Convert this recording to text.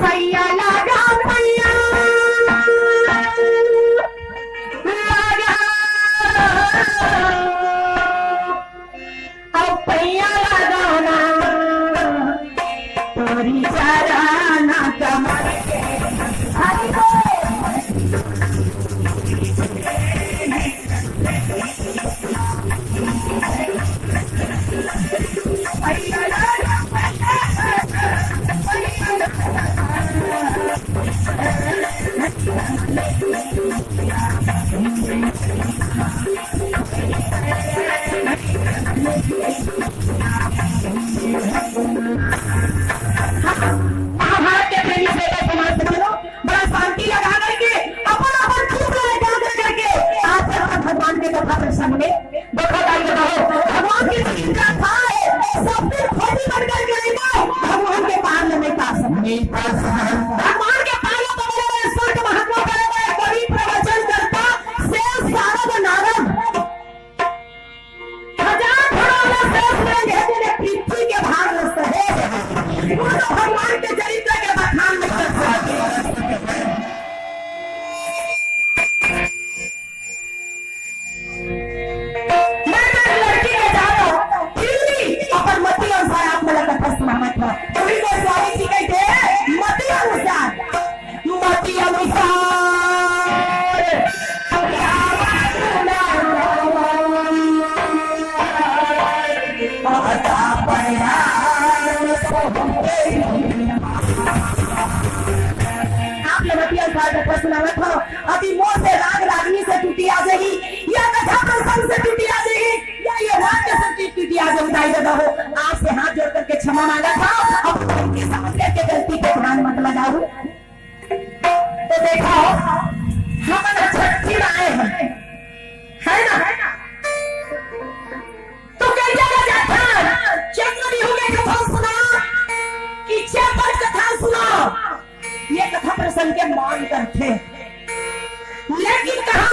पैया लगा पैया लगा अब पैया लगाना तोरी चराना कमर के महाभारत के प्रेमी से समाज से मिलो बड़ा शांति लगा करके अपन अपन खूब लगा करके आज भगवान के कथा प्रसंग में देखो भगवान की चिंता था सब दिन खोजी बन करके रहना भगवान के पार में नहीं पास भगवान के पार में तो स्वर्ग महात्मा करे कवि प्रवचन करता से सारद नारद हजार घोड़ा शेष में भेजे पृथ्वी के भार में सहे वो तो भगवान के चरित्र के बखान में कर सकते मैं लड़की के जा रहा हूँ अपन मति अनुसार आप मेरा कथा सुनावत हो कवि को स्वामी जी कहते मति अनुसार सुनावत हो अभी मोह से राग रागनी से टूटी आ जाएगी या कथा प्रसंग से टूटी आ जाएगी या ये वाक्य से टूटी आ जाएगी बताई देता हो आप से हाथ जोड़ करके क्षमा मांगा था अब उनकी समझ करके गलती पे ध्यान मत लगाओ तो देखो हम छठी आए हैं है ना तो कई जगह जाता चंद्री हो गए कथा सुना कि पर कथा सुना ये कथा प्रसंग के मान करते लेकिन कहा